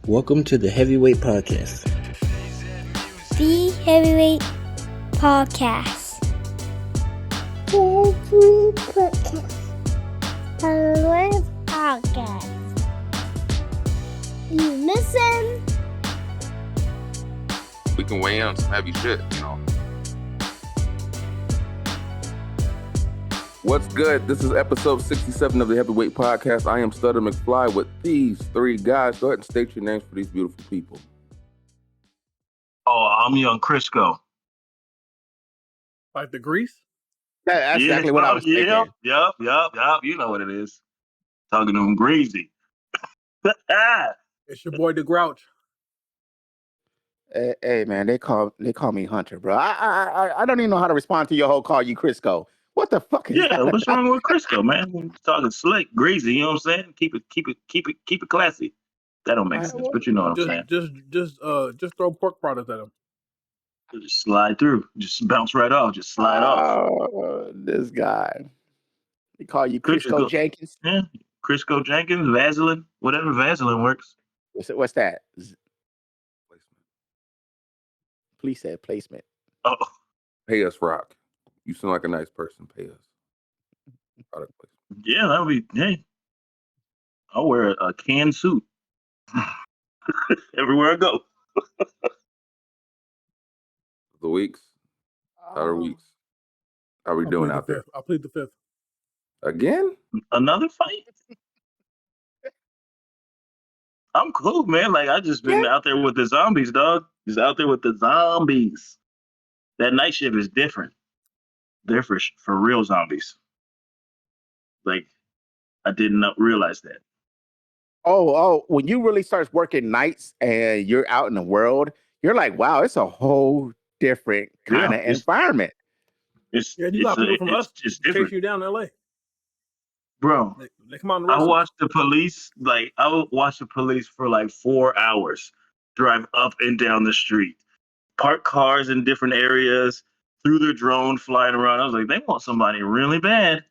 Welcome to the Heavyweight Podcast. The Heavyweight Podcast. Heavyweight Podcast. Heavyweight Podcast. You listen. We can weigh in on some heavy shit, you know. What's good? This is episode 67 of the Heavyweight Podcast. I am Stutter McFly with these three guys. Go ahead and state your names for these beautiful people. Oh, I'm Young Crisco. Like the grease? That's exactly what I was thinking. Yep. You know what it is. Talking to him greasy. It's your boy the Grouch. Hey man, they call me Hunter, bro. I don't even know how to respond to your whole call you Crisco. What the fuck is that? What's wrong with Crisco, man? We're talking slick, greasy, you know what I'm saying? Keep it classy. That don't make sense, but you know what I'm saying. Just throw pork products at him. Just slide through. Just bounce right off. Just slide off. This guy. They call you Crisco Jenkins? Yeah. Crisco Jenkins, Vaseline, whatever Vaseline works. What's that? Please say placement. Oh. Pay us, Rock. You seem like a nice person. Pay us. Product placement. Yeah, that would be, hey. I'll wear a canned suit everywhere I go. The weeks. How are weeks? How are we doing out there? I'll plead the fifth. Again? Another fight? I'm cool, man. Like, I just been out there with the zombies, dog. Just out there with the zombies. That night shift is different. They're for real zombies. Like, I did not realize that. Oh, when you really start working nights and you're out in the world, you're like, wow, it's a whole different kind of environment. You got people from us just chase you down L.A. Bro, they come on. I watched the police. Like, I would watch the police for like 4 hours, drive up and down the street, park cars in different areas, threw their drone flying around. I was like, they want somebody really bad.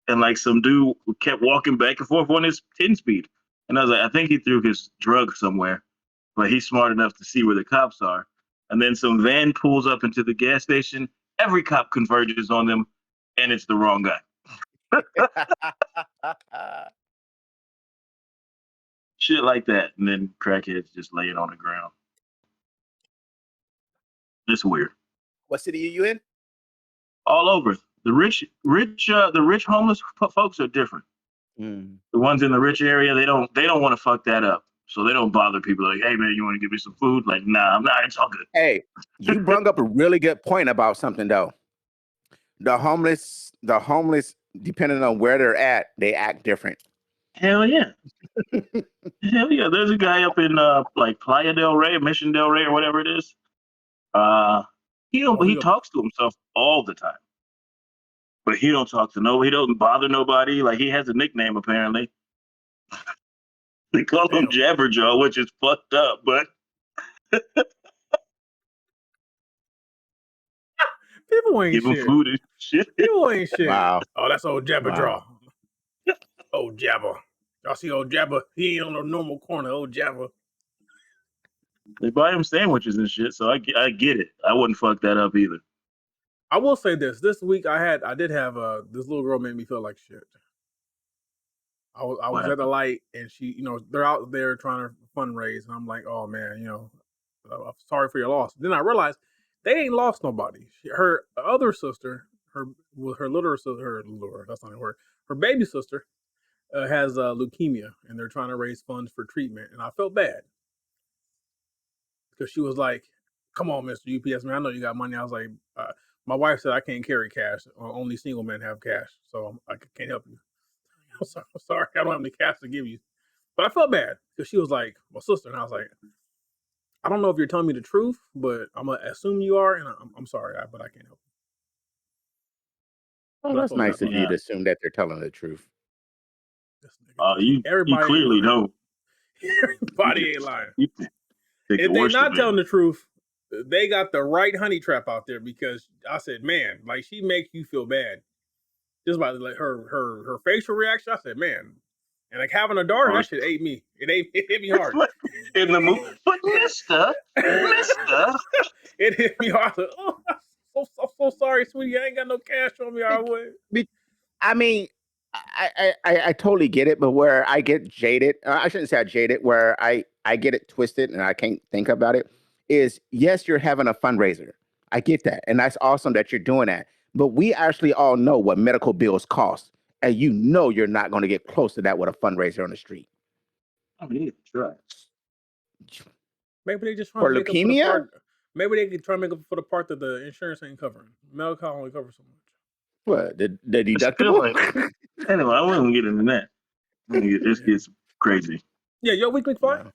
And like some dude kept walking back and forth on his 10 speed. And I was like, I think he threw his drug somewhere, but he's smart enough to see where the cops are. And then some van pulls up into the gas station. Every cop converges on them, and it's the wrong guy. Shit like that. And then crackheads just lay it on the ground. It's weird. What city are you in? All over. The rich homeless folks are different. The ones in the rich area, they don't want to fuck that up. So they don't bother people like, hey man, you want to give me some food? Like, nah, I'm not, it's all good. Hey, you brought up a really good point about something though. The homeless, depending on where they're at, they act different. Hell yeah. Hell yeah. There's a guy up in like Playa del Rey, Mission del Rey, or whatever it is. He talks to himself all the time. But he don't talk to nobody. He don't bother nobody. Like, he has a nickname, apparently. They call him Jabberjaw, which is fucked up, but... People ain't give shit. Him food and shit. People ain't shit. Wow. Oh, that's old Jabberjaw. Wow. Old Jabber. Y'all see old Jabber? He ain't on no normal corner, old Jabber. They buy him sandwiches and shit, so I get it. I wouldn't fuck that up either. I will say this. This week I did have this little girl made me feel like shit. I was at the light and she, they're out there trying to fundraise and I'm like, oh man, I'm sorry for your loss. Then I realized they ain't lost nobody. Her other sister, her baby sister has leukemia and they're trying to raise funds for treatment. And I felt bad because she was like, come on, Mr. UPS man, I know you got money. I was like, my wife said I can't carry cash. Only single men have cash, so I can't help you. I'm sorry, I don't have any cash to give you. But I felt bad because she was like, my sister, and I was like, I don't know if you're telling me the truth, but I'm gonna assume you are, and I'm sorry, but I can't help you. Oh, that's nice of you to assume that they're telling the truth. You clearly don't. Everybody ain't lying. If they're not telling the truth, they got the right honey trap out there because I said, man, like she makes you feel bad. Just by like her facial reaction, I said, man, And like having a daughter, that shit ate me. It hit me hard. In the movie, but Mister, it hit me hard. Like, oh, I'm so sorry, sweetie. I ain't got no cash on me. I would. I mean, I totally get it, but where I get jaded, I shouldn't say I jaded, where I get it twisted and I can't think about it, is yes, you're having a fundraiser. I get that. And that's awesome that you're doing that. But we actually all know what medical bills cost. And you know you're not going to get close to that with a fundraiser on the street. I mean, try. Maybe they just trying For to make up for the leukemia? part. Maybe they can try to make up for the part that the insurance ain't covering. Medical only covers so much. What? The It's still deductible? anyway, I wouldn't get into that. This gets crazy. Yeah, your week McFly?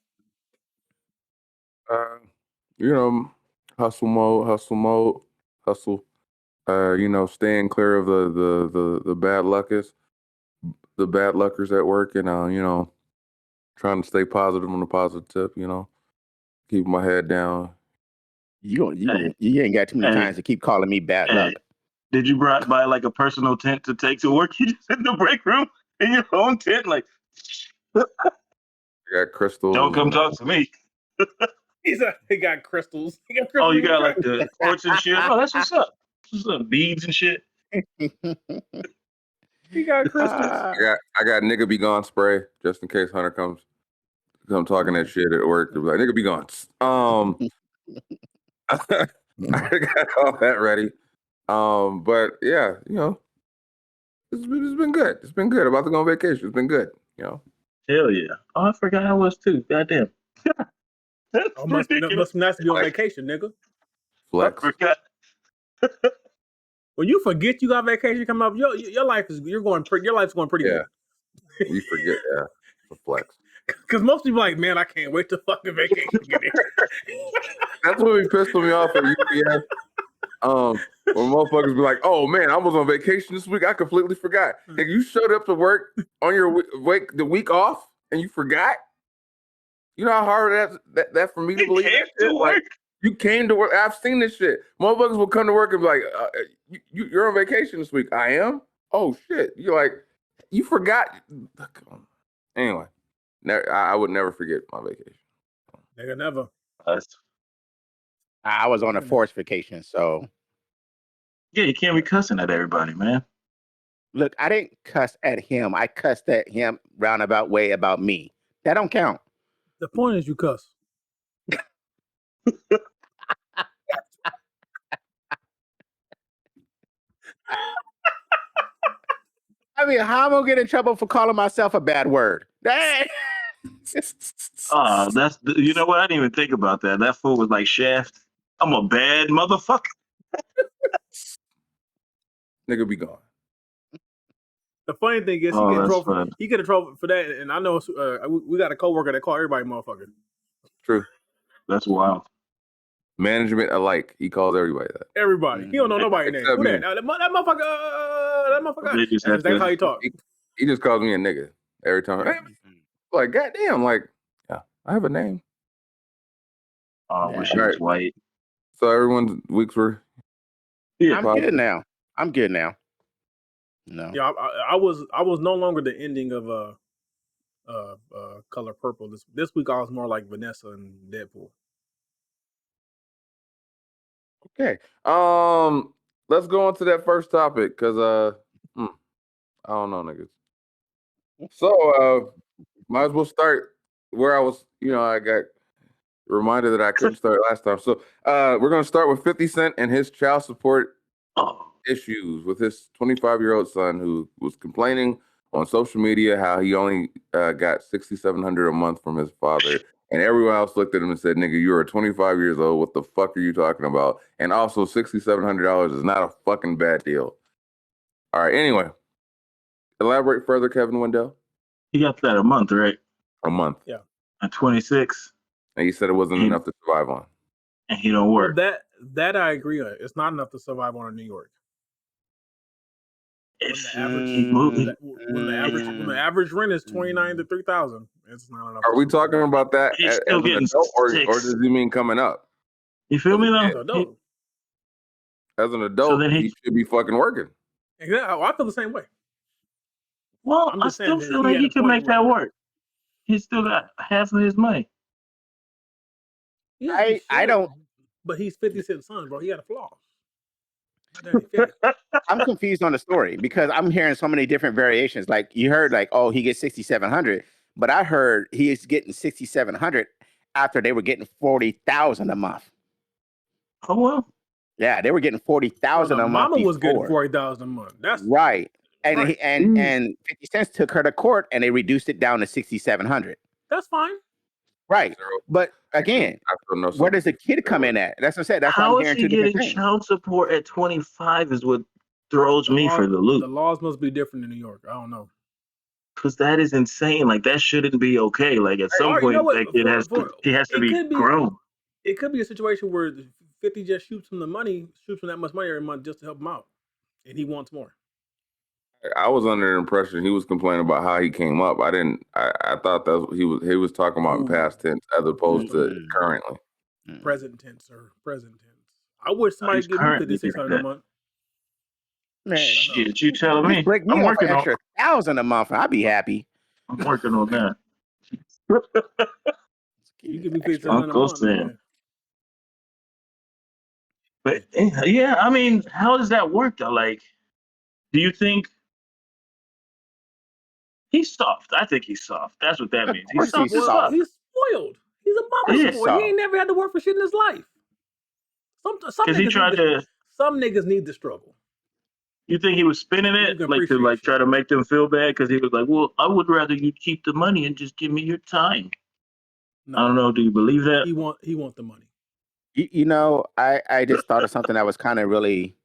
No. Hustle mode, hustle. Staying clear of the bad luckers at work, and trying to stay positive on the positive tip. Keep my head down. You ain't got too many times to keep calling me bad luck. Did you buy like a personal tent to take to work? You just in the break room in your own tent, like. I got crystals. Don't come talk to me. He got crystals. Oh, you got like the quartz and shit. Oh, that's what's up. What's up? Beads and shit. He got crystals. I got nigga be gone spray just in case Hunter comes talking that shit at work. They'll be like, nigga be gone. I got all that ready. But yeah, it's been good. It's been good. About to go on vacation. It's been good. Hell yeah. Oh, I forgot I was too. Goddamn. Must be nice to be on vacation, nigga. Flex. I forgot. When you forget you got vacation coming up, your life's going pretty good. You forget, yeah. It's a flex. Because most people are like, man, I can't wait to fucking vacation to get here. That's what be pissing me off at UPS. When motherfuckers be like, oh man, I was on vacation this week. I completely forgot. If you showed up to work on your the week off and you forgot, you know how hard that for me to believe that shit? Like, you came to work. I've seen this shit. Motherfuckers will come to work and be like, you're on vacation this week. I am? Oh shit. You're like, you forgot. Anyway, I would never forget my vacation. Nigga, never. I was on a forced vacation, so. Yeah, you can't be cussing at everybody, man. Look, I didn't cuss at him. I cussed at him roundabout way about me. That don't count. The point is you cuss. I mean, how am I gonna get in trouble for calling myself a bad word? That's you know what? I didn't even think about that. That fool was like Shaft. I'm a bad motherfucker. Nigga be gone. The funny thing is, he get in trouble for that, and I know we got a coworker that call everybody motherfucker. True. That's wild. Management alike. He calls everybody that. Everybody. He don't know nobody's name. Who that? That motherfucker. That motherfucker. That's how he talk. He just calls me a nigga every time. Like, goddamn, like, yeah, I have a name. Oh, I wish he was white. So everyone's weeks were. Yeah, I'm good now. No. Yeah, I was no longer the ending of Color Purple. This week I was more like Vanessa and Deadpool. Okay. Let's go on to that first topic because I don't know, niggas. So might as well start where I was. I got reminded that I couldn't start last time. So we're gonna start with 50 Cent and his child support issues with his 25-year-old son who was complaining on social media how he only got $6,700 a month from his father. And everyone else looked at him and said, nigga, you are 25 years old. What the fuck are you talking about? And also $6,700 is not a fucking bad deal. All right. Anyway, elaborate further, Kevin Wendell. He got that a month, right? A month. Yeah. At 26. And he said it wasn't enough to survive on. And he don't work. Well, that I agree on. It's not enough to survive on in New York. When the average rent is $29,000 to $3,000, it's not enough. Are we talking about that as an adult, or does he mean coming up? You feel me though? As an adult, he should be fucking working. Exactly. I feel the same way. Well, I'm I just saying still that feel he like had he a can point make that where work. He still got half of his money. yes, he I should. don't. But he's 50 Cent's son, bro. He got a flaw. That ain't 50. I'm confused on the story because I'm hearing so many different variations. Like you heard, like, oh, he gets 6,700, but I heard he is getting 6,700 after they were getting 40,000 a month. Oh well. Yeah, they were getting No, 40,000 the a month mama was getting before. 40,000 a month. That's Right. And right. and 50 cents took her to court and they reduced it down to 6,700. That's fine. Right. Zero. But I again, still know where some does the people kid come that in at? That's what I said. That's why I'm How is hearing he two different getting things. child support at 25 is what throws me for the loop. The laws must be different in New York. I don't know. Because that is insane. Like that shouldn't be okay. Like at some Or you know point, what? that kid he has to It be could be grown. it could be a situation where the 50 just shoots him the money, shoots him that much money every month just to help him out, and he wants more. I was under the impression he was complaining about how he came up. I didn't. I thought that he was talking about in past tense as opposed to Mm-mm. currently. Mm-mm. Present tense or present tense. I wish somebody He's give me currently 5,600 getting a month. Man, Shit, you telling just me? break me I'm off an working on. extra 1,000 a month. I'd be happy. I'm working on that. You give me Extra. 5,600 a Uncle month, Sam. man. But yeah, I mean, how does that work though? Like, do you think he's soft? I think he's soft. That's what that Of means. He's course soft he's as Well, fuck. soft. he's spoiled. He's a Of mama's course Yeah, he's boy. He soft. ain't never had to work for shit in his life. Some because he niggas need tried to. some niggas need to struggle. You think he was spinning You it can like to appreciate try shit. to make them feel bad? Because he was like, "Well, I would rather you keep the money and just give me your time." I No, don't know. Do you believe that? he want the money. You know, I just thought of something that was kind of really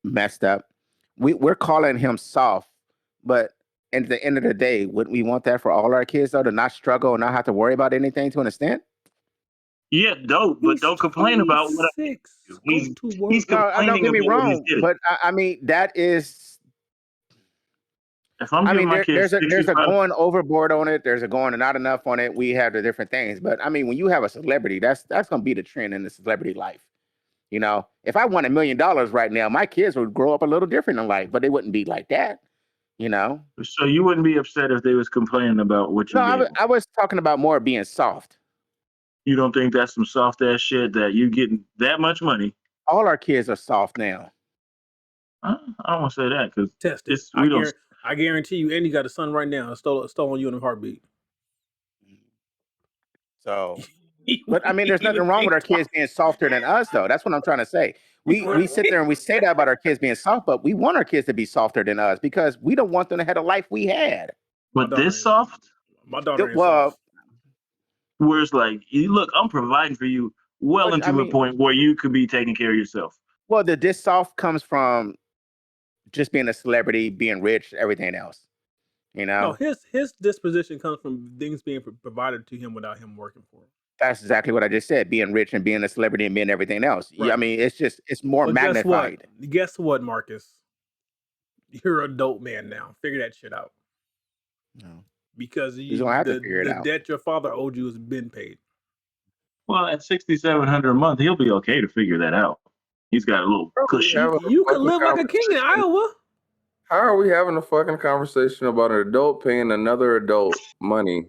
messed up. We're calling him soft, but at the end of the day, wouldn't we want that for all our kids though, to not struggle and not have to worry about anything to an extent? Yeah, dope. But He's don't complain about what I 26. do. Go to He's work. No, don't complaining get me about what he's wrong, getting. but I mean that is. If I'm I giving mean, my kids there's a 65, going overboard on it. There's a going not enough on it. We have the different things, but I mean, when you have a celebrity, that's gonna be the trend in the celebrity life. You know, if I won $1 million right now, my kids would grow up a little different in life, but they wouldn't be like that. You know. so you wouldn't be upset if they was complaining about what No, you gave them. I was talking about more being soft. You don't think that's some soft ass shit that you getting that much money? All our kids are soft now. I don't want to say that because Test it. it's we don't. I guarantee you, and you got a son right now. Stolen you in a heartbeat. So, but I mean, there's nothing wrong with our kids being softer than us, though. That's what I'm trying to say. We sit there and we say that about our kids being soft, but we want our kids to be softer than us because we don't want them to have a life we had. But this soft, My daughter ain't Well, soft. where it's like, look, I'm providing for you well but I into a mean, point where you could be taking care of yourself. well, the this soft comes from just being a celebrity, being rich, everything else. You No, know, his disposition comes from things being provided to him without him working for it. that's exactly what I just said. Being rich and being a celebrity and being everything else. Yeah, I Right. mean, it's more But guess what? magnified. Guess what, Marcus? You're an adult man now. Figure that shit out. No. Because You don't have to figure it the out. debt your father owed you has been paid. Well, at 6,700 a month, he'll be okay to figure that out. He's got a little cushion. You can live like a king in Iowa. How are we having a fucking conversation about an adult paying another adult money?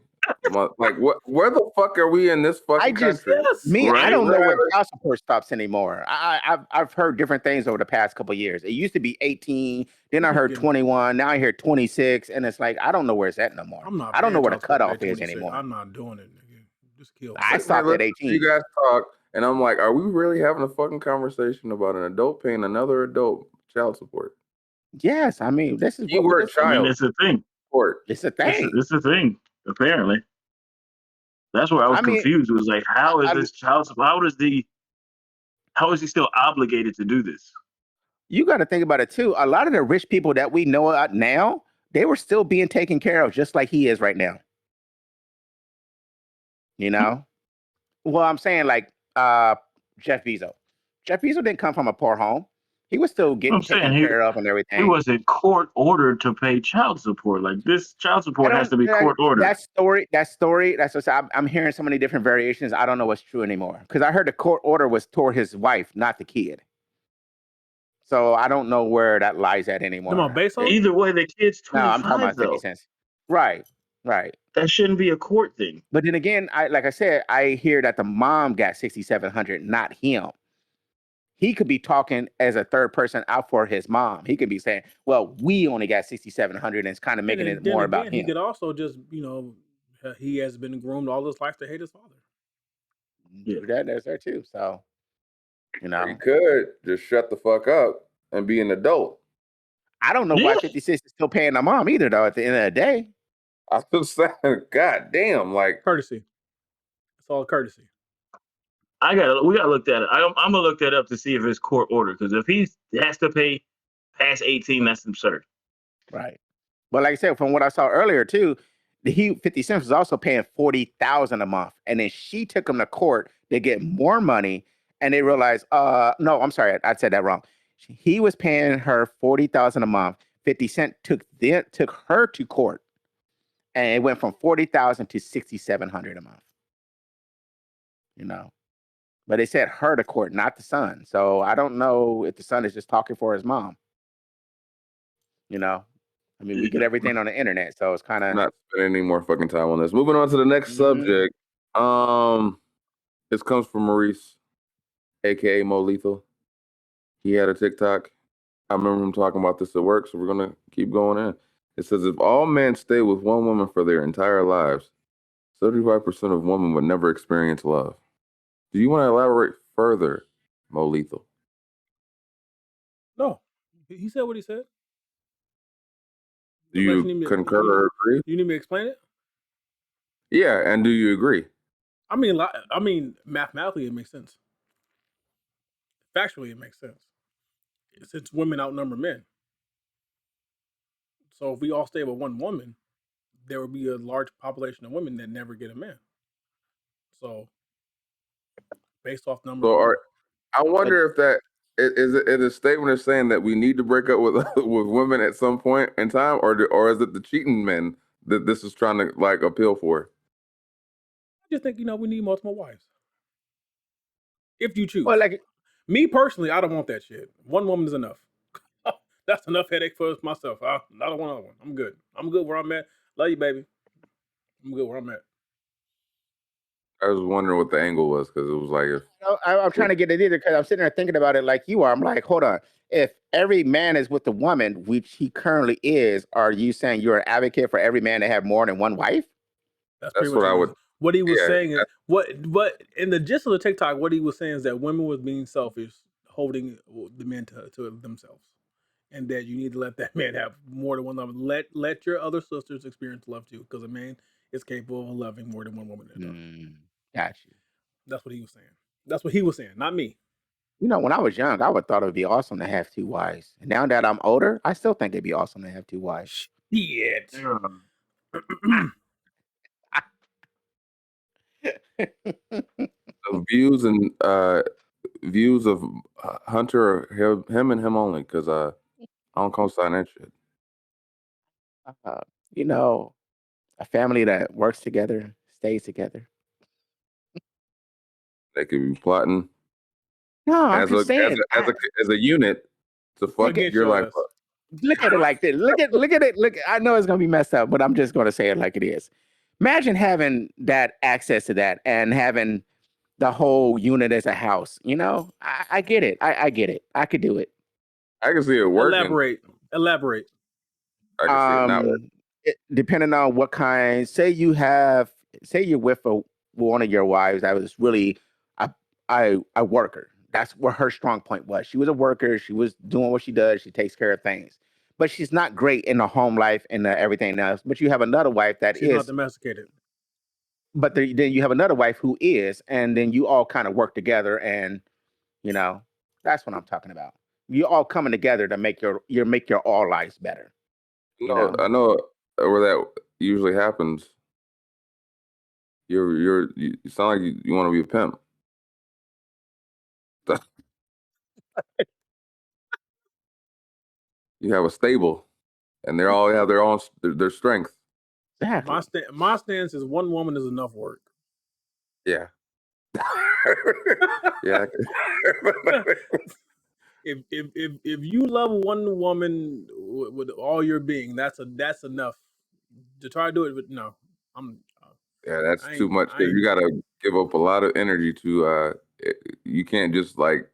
Like, what? Where the fuck are we in this fucking country? Yes. I Right? don't know where child support stops anymore. I've heard different things over the past couple of years. It used to be 18, then I heard 21, now I hear 26, and it's like I don't know where it's at no more. I'm not. I don't know where the paying child support cutoff at is 26. anymore. I'm not doing it, nigga. Just kill me. I stopped at 18. You guys talk, and I'm like, are we really having a fucking conversation about an adult paying another adult child support? Yes, I mean this is Keyword what child. I mean, it's a thing. Support. It's a thing. It's a thing. Apparently, that's where I was confused. It was like, how is this child support? How is he still obligated to do this? You got to think about it too. A lot of the rich people that we know about now, they were still being taken care of just like he is right now. You know? Well, I'm saying like Jeff Bezos. Jeff Bezos didn't come from a poor home. He was still getting taken care of and everything. He wasn't court ordered to pay child support. Like this child support has to be court ordered. That story. That's what I'm hearing so many different variations. I don't know what's true anymore because I heard the court order was toward his wife, not the kid. So I don't know where that lies at Come anymore. on, base off. Either way, the kid's No, I'm talking 25 about 50 though. cents. Right. That shouldn't be a court thing. But then again, like I said, I hear that the mom got 6,700, not him. He could be talking as a third person out for his mom. He could be saying, "Well, we only got 6,700," and it's kind of And making then, it then more about again, he him. could also just, he has been groomed all his life to hate his father. Yeah. That's there too. So, you Or you know, could just shut the fuck up and be an adult. I don't know why Yeah. 56 is still paying the mom either, though. At the end of the day, I was saying, God damn, like Courtesy. It's all courtesy. We gotta look that up. I'm gonna look that up to see if it's court order. Because if he has to pay past 18, that's absurd. right? But like I said, from what I saw earlier too, 50 Cent was also paying 40,000 a month, and then she took him to court to get more money, and they realized, no, I'm sorry, I said that wrong. He was paying her 40,000 a month. 50 Cent took her to court, and it went from 40,000 to 6,700 a month. You know, but they said her to court, not the son. So I don't know if the son is just talking for his mom. You know, I mean, we get everything on the internet, so it's kind of not spending any more fucking time on this. Moving on to the next subject. This comes from Maurice, aka Mo Lethal. He had a TikTok. I remember him talking about this at work, so we're gonna keep going in. It says if all men stay with one woman for their entire lives, 75% of women would never experience love. Do you want to elaborate further, Mo Lethal? No, he said what he said. Do you concur or agree? You need me to explain it? Yeah, and do you agree? I mean, mathematically, it makes sense. Factually, it makes sense. Since women outnumber men. So if we all stay with one woman, there would be a large population of women that never get a man. So based off numbers alone. I wonder if that is a statement of saying that we need to break up with with women at some point in time, or is it the cheating men that this is trying to like appeal for? I just think we need multiple wives. If you choose. well, like Me personally, I don't want that shit. One woman is enough. That's enough headache for myself. I don't want another one. I'm good. I'm good where I'm at. Love you, baby. I'm good where I'm at. I was wondering what the angle was because it was like if I'm trying to get it either because I'm sitting there thinking about it like you are. I'm like, hold on. If every man is with the woman, which he currently is, are you saying you're an advocate for every man to have more than one wife? That's that's pretty what much I would. what he was yeah, saying is what in the gist of the TikTok, what he was saying is that women was being selfish, holding the men to themselves, and that you need to let that man have more than one love. Let your other sisters experience love too, because a man is capable of loving more than one woman at a time. Got you. That's what he was saying. That's what he was saying, not me. You know, when I was young, I would thought it would be awesome to have two wives. And now that I'm older, I still think it'd be awesome to have two wives. Shit. The views of Hunter are him and him only because I don't co-sign that shit. You know, a family that works together stays together. They could be plotting No, I'm as just saying. as a unit to fuck Against your your life ass. up. Look at it like this. Look at it. Look, I know it's gonna be messed up, but I'm just gonna say it like it is. Imagine having that access to that and having the whole unit as a house. You know, I get it. I get it. I could do it. I can see it working. Elaborate. I can see it not working. Depending on what kind. Say you're with one of your wives that was really a worker. That's where her strong point was. She was a worker. She was doing what she does. She takes care of things, but she's not great in the home life and everything else. But you have another wife that She's is not domesticated. But then you have another wife who is, and then you all kind of work together, and that's what I'm talking about. You all coming together to make your all lives better. No, I know where that usually happens. You sound like you want to be a pimp. You have a stable, and they all have their strength. Exactly. My stance is one woman is enough work. Yeah. Yeah. if you love one woman with all your being, that's enough. To try to do it, but no, I'm. Yeah, that's I too ain't. much I because you ain't. gotta give up a lot of energy to. You can't just like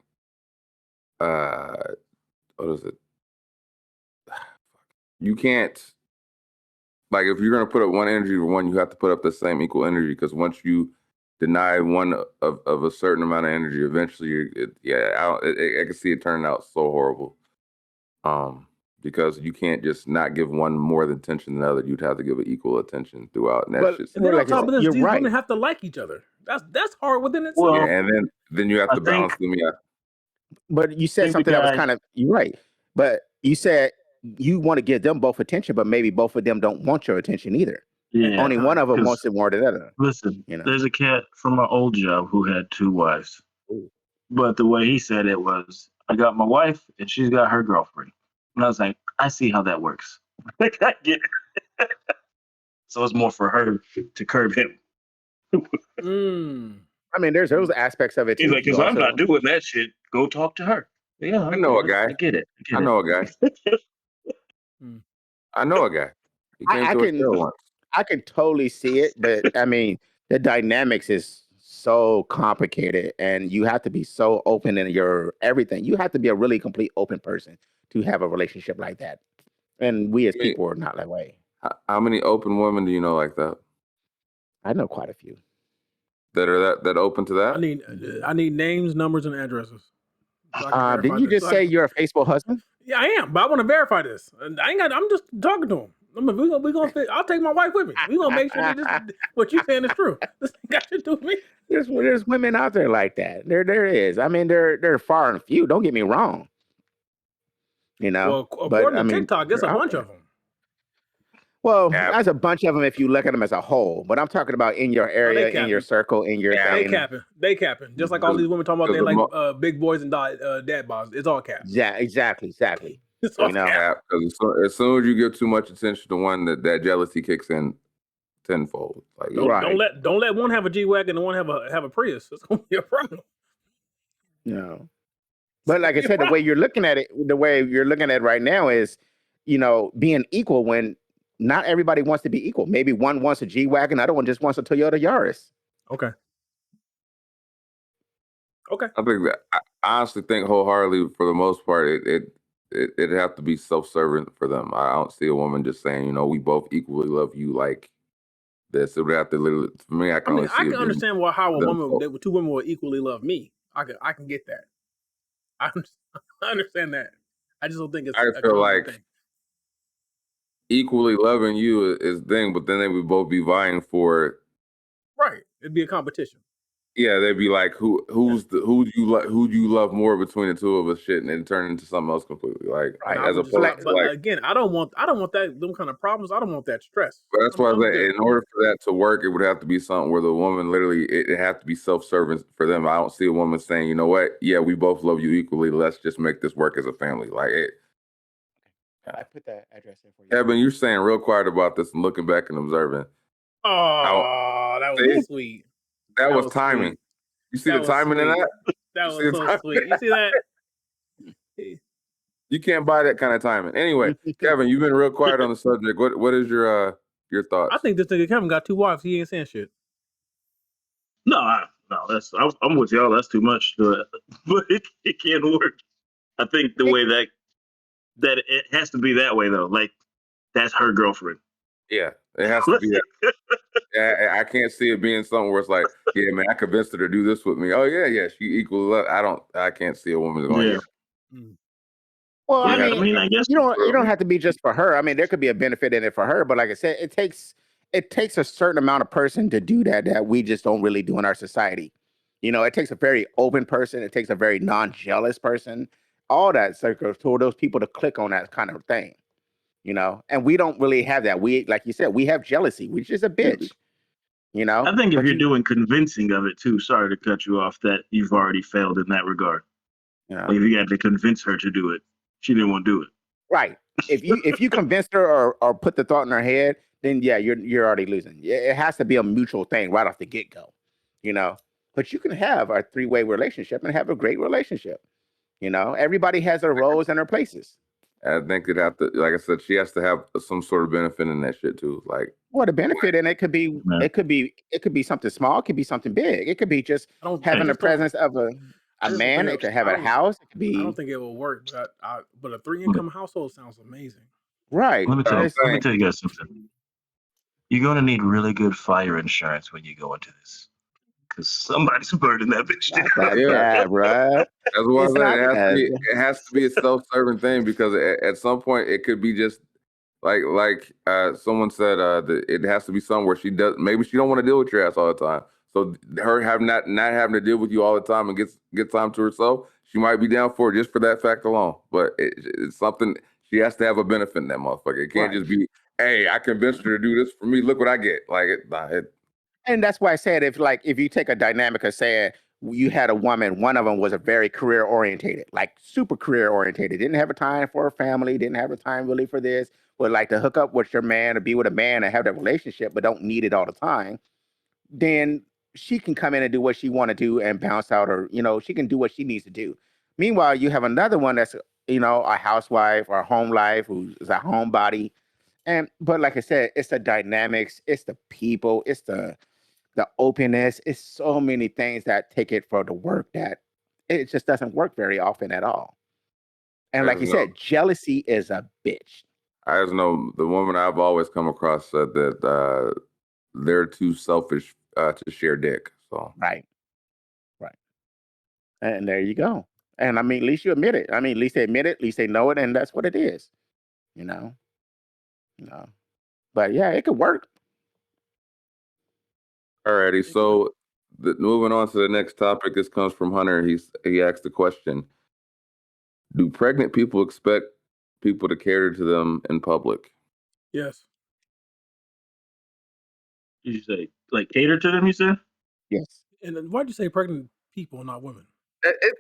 uh, what is it? You can't like if you're gonna put up one energy to one, you have to put up the same equal energy because once you deny one of a certain amount of energy, eventually, I can see it turning out so horrible. Because you can't just not give one more attention than the other. You'd have to give it equal attention throughout, and that's But just And then well, on like I top said, of this, you're these right. women have to like each other. That's hard within itself. yeah. Well, And then you have I to balance think them. Yeah, But you said think the something that was guy. kind of you're right. But you said you want to give them both attention, but maybe both of them don't want your attention either. Yeah, Only one Right. of them because wants it more than the other. listen, You know. there's a cat from my old job who had 2 wives. Ooh. But the way he said it was, I got my wife and she's got her girlfriend. And I was like, I see how that works. Like, I get it. So it's more for her to curb him. Mm. I mean, there's those aspects of it He's too. like, You because I'm not also, doing that shit. Go talk to her. Yeah, I know a okay. guy. I get it. I I get know a guy. it. Mm. I know a guy. He came I to a can show once. I can totally see it, but I mean, the dynamics is so complicated, and you have to be so open in your everything. You have to be a really complete open person to have a relationship like that. And we as I mean, people are not that way. how many open women do you know like that I know quite a few. that are that open to I that? need names, numbers, and addresses so I can verify Didn't you this. just say you're a faithful husband? Yeah, I am, but I want to verify this. And I ain't got. I'm just talking to him. We gonna fit. I'll take my wife with me. We gonna make sure that this what you saying is true. This ain't got shit to do with me. There's women out there like that. There is. I mean, they're far and few. Don't get me wrong. You know, Well, but according I to mean, TikTok, it's a they're out bunch there. of them. Well, Cap, that's a bunch of them if you look at them as a whole. But I'm talking about in your No, they area, in your capping. circle, in your cap, They thing. capping. They capping. Just like all Mhm. these women talking about because they the like mo- big boys and dad bods. It's all cap. Yeah, exactly. It's all You know, cap. cap. Because as soon as you give too much attention to one, that jealousy kicks in tenfold. Like Don't right? let one have a G wagon and one have a Prius. It's gonna be a problem. No, It's but gonna like I be a said, the way problem. you're looking at it, the way you're looking at it right now is, being equal when not everybody wants to be equal. Maybe one wants a G wagon, other one just wants a Toyota Yaris. Okay. Okay. I think that I honestly think wholeheartedly for the most part it'd have to be self-serving for them. I don't see a woman just saying, we both equally love you like this. It would have to literally for me. I I can mean, only I see can it being understand how them. two women will equally love me. I can get that. I I understand that. I just don't think it's I a feel common like thing. equally loving you is thing, but then they would both be vying for. Right. It'd be a competition. Yeah, they'd be like, Yeah. who do you love more between the two of us? Shit, and then turn into something else completely. Like And Right. I as would just, opposed to but like. again, I don't want that them kind of problems. I don't want that stress. But that's why I I'm say, good. in order for that to work, it would have to be something where the woman literally it have to be self-serving for them. I don't see a woman saying, you know what, yeah, we both love you equally. Let's just make this work as a family. Like I put that address in for you. Kevin, you're saying real quiet about this and looking back and observing. Oh, that was See, sweet. that That was was timing. sweet. You see That the was timing in sweet. that? That You was see the so timing? sweet. You see that? You can't buy that kind of timing. Anyway, Kevin, you've been real quiet on the subject. What is your I thoughts? think this nigga Kevin got 2 wives. He ain't saying shit. No, I'm with y'all. That's too much. But it can't work. I think the way that it has to be that way though. Like that's her girlfriend. Yeah, it has to be that. I can't see it being something where it's like, yeah, man, I convinced her to do this with me. Oh yeah, she equally love. I can't see a woman going, Yeah. yeah. Mm. Well, I It has Yeah. to I mean, mean, be I guess you don't have to be just for her. I mean, there could be a benefit in it for her, but like I said, it takes a certain amount of person to do that we just don't really do in our society. It takes a very open person. It takes a very non-jealous person. All that circles for those people to click on that kind of thing. And we don't really have that. We, like you said, we have jealousy, which is a bitch. I think if But you're doing convincing of it too, sorry to cut you off, that you've already failed in that regard. you know, Like if you had to convince her to do it, she didn't want to do it. right. If you convinced her or put the thought in her head, then yeah, you're already losing. It has to be a mutual thing right off the get go, you know. But you can have a 3-way relationship and have a great relationship, You know, everybody has their roles and their places. I think it have to, like I said, she has to have some sort of benefit in that shit too. Like, Well, the benefit in it could be, Yeah. it could be something small, it could be something big. It could be just I don't. having the just don't- presence of a I just don't man. think It could have I a don't- house. It could I don't be think it will work, but a 3 income household sounds amazing. right. Let me tell you. It's- Let me tell you guys something. You're gonna need really good fire insurance when you go into this, because somebody's burning that bitch down. not that Yeah. bad, bruh. that's what It's I'm not saying. that. It has to be a self-serving thing because at some point it could be just like someone said that it has to be somewhere she does. Maybe she don't want to deal with your ass all the time. So her having not having to deal with you all the time and get time to herself, she might be down for it just for that fact alone. But it's something she has to have a benefit in that motherfucker. It can't Right. just be, hey, I convinced her to do this for me. Look what I get. Like And that's why I said if you take a dynamic of saying you had a woman, one of them was a very career orientated, like super career orientated, didn't have a time for a family, didn't have a time really for this, would like to hook up with your man or be with a man and have that relationship, but don't need it all the time. Then she can come in and do what she want to do and bounce out, or she can do what she needs to do. Meanwhile, you have another one that's a housewife or a home life who's a homebody, but like I said, it's the dynamics, it's the people, it's the openness. It's so many things that take it for the work that it just doesn't work very often at all. And like you said, jealousy is a bitch. I just know the woman I've always come across said that they're too selfish to share dick. So Right. And there you go. And I mean, at least you admit it. I mean, at least they admit it, at least they know it, and that's what it is. You know? But yeah, it could work. alrighty. So moving on to the next topic. This comes from Hunter. He asked the question: do pregnant people expect people to cater to them in public? Yes. Did you say like cater to them? You said. Yes. And then why'd you say pregnant people, not women?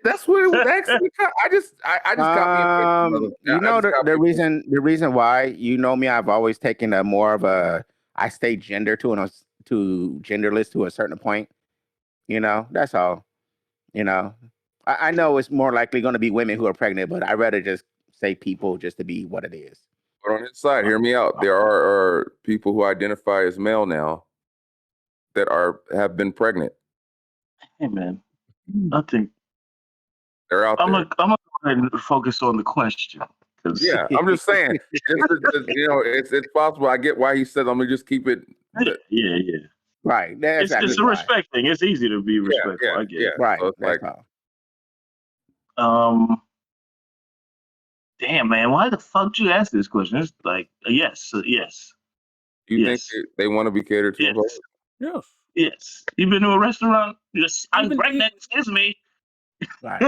That's what it was actually. I just copied The reason why, me, I've always taken a more of a, I stay gender to genderless to a certain point. That's all. I know it's more likely going to be women who are pregnant, but I'd rather just say people just to be what it is. But on his side, hear me out. There are people who identify as male now that have been pregnant. Hey man, I think They're out there. I'm gonna go ahead and focus on the question. Yeah, I'm just saying. It's possible. I get why he said, "Let me just keep it." Yeah. Right. That's It's a respect thing. It's easy to be respectful. I get it. Right. So it's That's like, all. Damn man, why the fuck did you ask this question? It's like yes. you Yes. think they want to be catered to? Yes. Yes. Yes. You've been to a restaurant. I'm Even- pregnant. Excuse me. Right.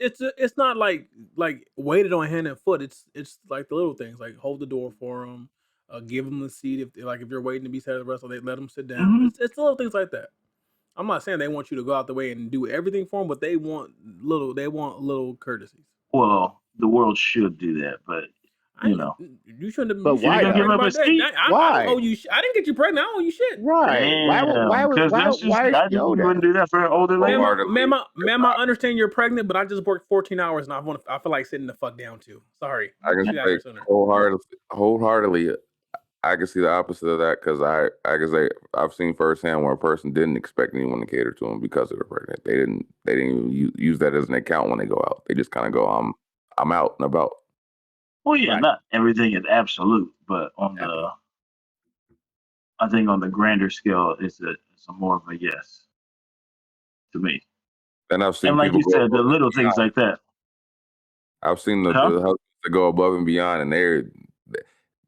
It's not like weighted on hand and foot. It's like the little things, like hold the door for them, give them the seat if you're waiting to be sat at the restaurant, they let them sit down. Mhm. It's little things like that. I'm not saying they want you to go out the way and do everything for them, but they want little courtesies. Well, the world should do that, but You shouldn't have. But you shouldn't why, have though? been Give up about a that. seat? Why? I don't owe you. I didn't get you pregnant. I don't owe you shit. Right. Why Because that's just why I just you owe that? wouldn't do that for an older lady. Ma'am, I understand you're pregnant, but I just worked 14 hours and I feel like sitting the fuck down too. Sorry. I can You got here say sooner. wholeheartedly, I can see the opposite of that because I can say I've seen firsthand where a person didn't expect anyone to cater to them because they were pregnant. They didn't even use that as an account when they go out. They just kind of go, I'm out and about. Well, yeah, Right. not everything is absolute, but I think on the grander scale, it's a more of a yes to me. And I've seen And like people you go said, the above and little things beyond. like that. I've seen the Huh? husbands that go above and beyond, and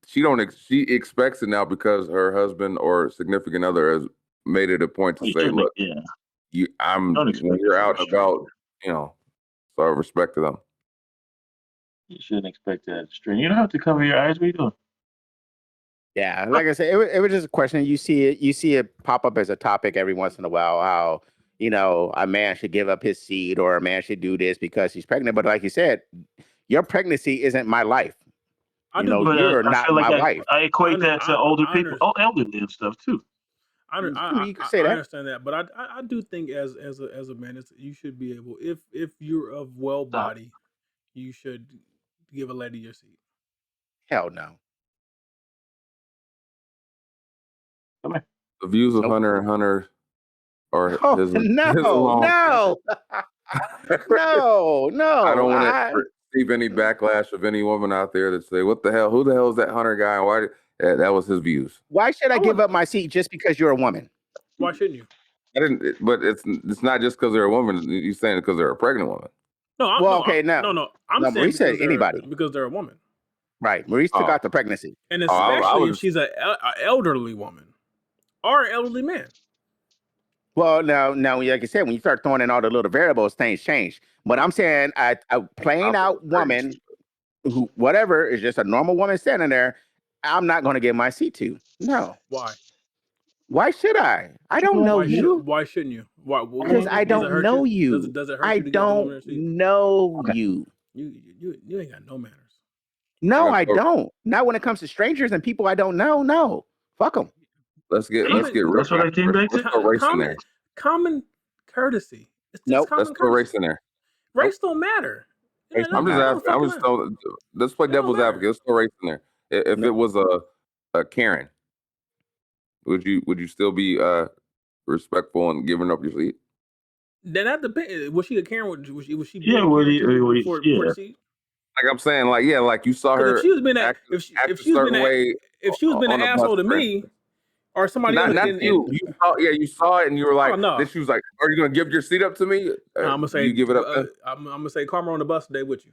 she expects it now because her husband or significant other has made it a point to You say, shouldn't- look, yeah, when don't expect you're it out from and about, so I respect to them. you shouldn't expect that string. You don't have to cover your eyes. What are you doing? Yeah, like I said, it was just a question. You see it pop up as a topic every once in a while. How a man should give up his seed or a man should do this because he's pregnant. But like you said, your pregnancy isn't my life. I do. But you're I not feel like my wife. I equate I that to under- older I people, under- elderly and stuff too. You could say that. understand that, but I do think as a man, you should be able, if you're of well body, you should give a lady your seat. Hell no. Come here. The views of Nope. Hunter and Hunter or Oh, his no, alone. no, no. I don't want to receive any backlash of any woman out there that say, "What the hell? Who the hell is that Hunter guy?" And why? That was his views. Why should I give up my seat just because you're a woman? Why shouldn't you? I didn't. But it's not just because they're a woman. You're saying it because they're a pregnant woman. No, I'm saying Maurice said because anybody. because they're a woman, Right. Maurice took out the pregnancy. and I especially was- if she's an elderly woman or an elderly man. Well, now, like I said, when you start throwing in all the little variables, things change. But I'm saying a plain out woman, who whatever is just a normal woman standing there, I'm not going to give my seat to. No. Why? Why should I? I don't know you. Why shouldn't you? Why? Because I does it don't hurt know you. Does it hurt I you to give a woman her don't seat? know you. You ain't got no manners. No, Okay, I so- don't. Not when it comes to strangers and people I don't know. No. Fuck them. Let's get That's what I came back to. Let's throw race in there. Common courtesy. It's just Nope. common Let's throw race courtesy. in there. Race don't matter. Race I'm just asking. I'm just throwing. Let's play It don't devil's matter. advocate. Let's throw race in there. If No. it was a Karen, would you still be respectful and giving up your seat? Then that depends. Was she a Karen? Was she? Yeah, before the seat? Like I'm saying, like you saw 'Cause her. if she was being act if she a was being certain way if she was being an on a bus, asshole to for me or somebody not else, not then- you. You saw, you saw it, and you were like, no. then she was like, "Are you gonna give your seat up to me?" I'm gonna say you give it up. then? I'm gonna say Karma on the bus today with you.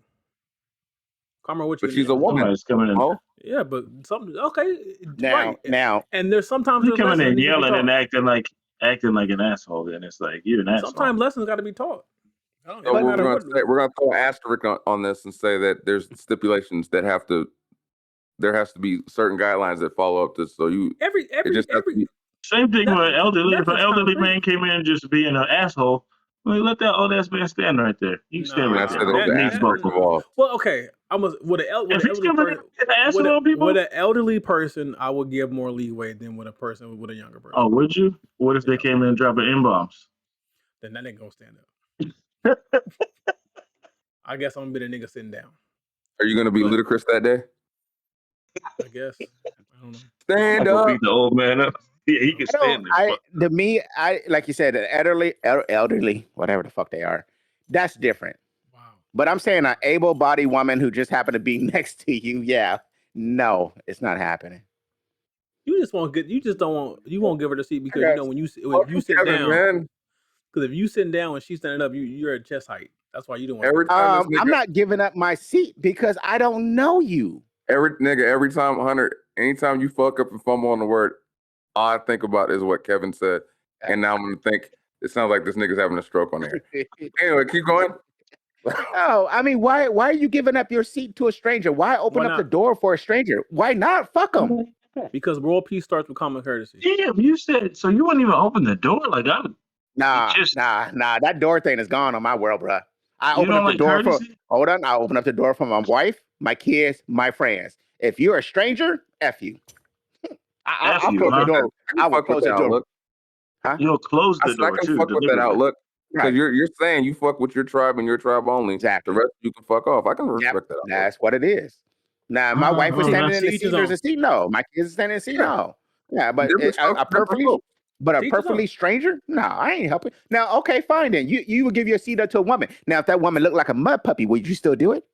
Karma with you. But she's a woman. Somebody's coming in. Oh, Yeah, but something okay. Now, right. And there's sometimes You there's coming lessons in that need to be yelling and taught. acting like an asshole, then it's like you're an asshole. Sometimes lessons got to be taught. so It we're matter gonna what- we're gonna throw an asterisk on this and say that there's stipulations that there has to be certain guidelines that follow up to. So you every it just has to be- Same thing with That- an elderly. If an that's elderly concrete. man came in just being an asshole, well, let that old ass man stand right there. You can stand I right said there. there was an Knees asterisk buckled. involved. Well, okay. With an If he's elderly coming person, in an asshole on people, with an elderly person, I would give more leeway than with a person with a younger person. oh, would you? What if they came in and dropping M-bombs? Then that nigga gonna stand up. I guess I'm gonna be the nigga sitting down. Are you gonna be But- ludicrous that day? I guess. I don't know. I Stand could up. beat the old man up. Yeah, he can stand this. I like you said, the elderly, whatever the fuck they are, that's different. Wow. But I'm saying an able-bodied woman who just happened to be next to you, yeah, no, it's not happening. You just won't get. You just don't want. You won't give her the seat because you know when you sit Kevin, down. man. Because if you sitting down when she's standing up, you're at chest height. That's why you don't want. Every time this I'm nigga, not giving up my seat because I don't know you. every time Hunter, anytime you fuck up and fumble on the word, all I think about is what Kevin said, and now I'm gonna think it sounds like this nigga's having a stroke on there. Anyway, keep going. No, I mean, why are you giving up your seat to a stranger? Why open Why up the not? door for a stranger? Why not? Fuck them. Because world peace starts with common courtesy. Damn, you said so. You wouldn't even open the door. Like I would. Nah, just- nah. That door thing is gone on my world, bruh. I You open don't up the like door for. courtesy? Hold on, I open up the door for my wife, my kids, my friends. If you're a stranger, F you. I'll F you, close huh? the door. I will Fuck with close the that door. outlook. You'll close I the said I door can too. fuck with that deliberately. outlook because Right. you're saying you fuck with your tribe and your tribe only. Exactly. The rest you can fuck off. I can Yep, respect that outlook. that's what it is. Now, my wife was Uh-huh. standing in the To each seat. his There's own. a seat. No, my kids are standing in the seat. Yeah. No. Yeah, but Different a stuff, perfectly, different but a To each his perfectly own. stranger. No, I ain't helping. Now, okay, fine then. You would give your seat up to a woman. Now, if that woman looked like a mud puppy, would you still do it?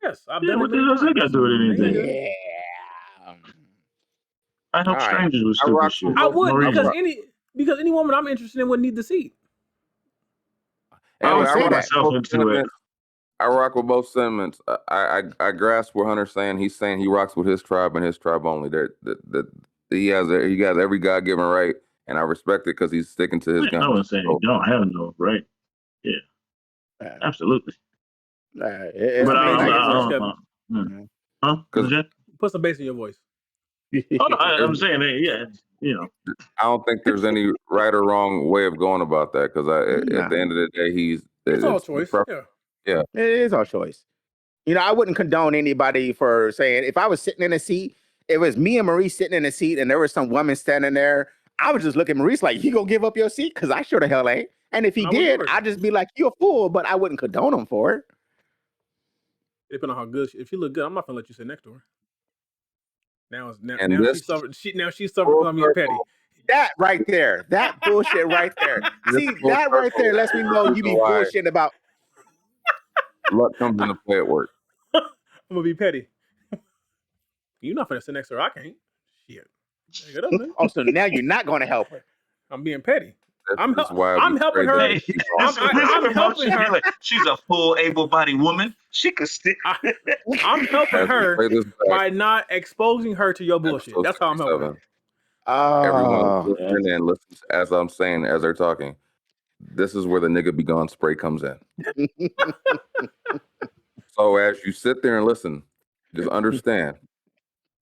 Yes, I've Yeah, done what it the many hell's that got to times. do with anything? Yeah. I hope All right. strangers was I stupid rock shit. with I both. would No because reason. any woman I'm interested in would need the seat. I would say say that. myself both into it. sentiments. I rock with both sentiments. I grasp what Hunter's saying. He's saying he rocks with his tribe and his tribe only. That he has every God given right, and I respect it because he's sticking to his guns. No one's saying you don't have no right. Absolutely. It's But me, I- like I I- said. huh? Cause- What's that? Put some bass in your voice. Oh, no, I'm saying that. Yeah, you know. I don't think there's any right or wrong way of going about that because Nah. at the end of the day, It's all the choice. pref- Yeah. It is our choice. You know, I wouldn't condone anybody for saying if I was sitting in a seat, it was me and Marie sitting in a seat, and there was some woman standing there. I was just looking at Maurice like, you gonna give up your seat? Because I sure the hell ain't. And if he I would did, do it. I'd just be like, you a fool, but I wouldn't condone him for it. Depending on how good if she look good, I'm not gonna let you sit next to her. Now And she this suffered. Now she suffered full because I'm being petty. circle, That right there, that bullshit right there. this See, full that right circle there is lets me the know you reason be why bullshitting about. luck comes into play at work. I'm gonna be petty. You're not gonna sit next to her. I can't. Shit. Get up, man. Oh, so now you're not going to help her. I'm being petty. This I'm is why we helping pray her. that Hey, people this I'm helping promotion be her. like, she's a full able-bodied woman. She could stick. I'm helping as we her play this back, by not exposing her to your bullshit. episode That's how I'm helping her. 67. Everyone Oh, listening and listens as I'm saying, as they're talking. This is where the nigga be gone spray comes in. So as you sit there and listen, just understand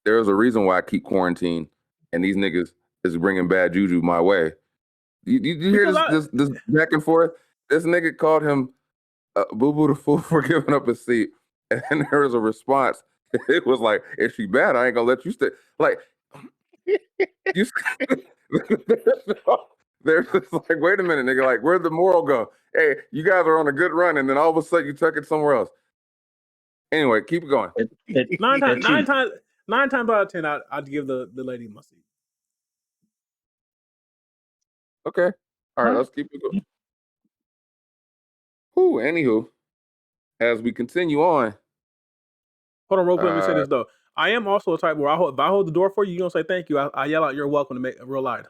there's a reason why I keep quarantine and these niggas is bringing bad juju my way. You hear this back and forth? This nigga called him Boo Boo the fool for giving up his seat, and there was a response. It was like, "If she bad, I ain't gonna let you stay." Like, you. There's just like, wait a minute, nigga. Like, where'd the moral go? Hey, you guys are on a good run, and then all of a sudden you took it somewhere else. Anyway, keep it going. Nine times out of 10, I'd give the lady my seat. Okay. All right, let's keep it going. Whew, anywho, as we continue on. Hold on, real quick. Let me say this though. I am also a type where if I hold the door for you, you don't say thank you. I yell out, "You're welcome" to make a real light.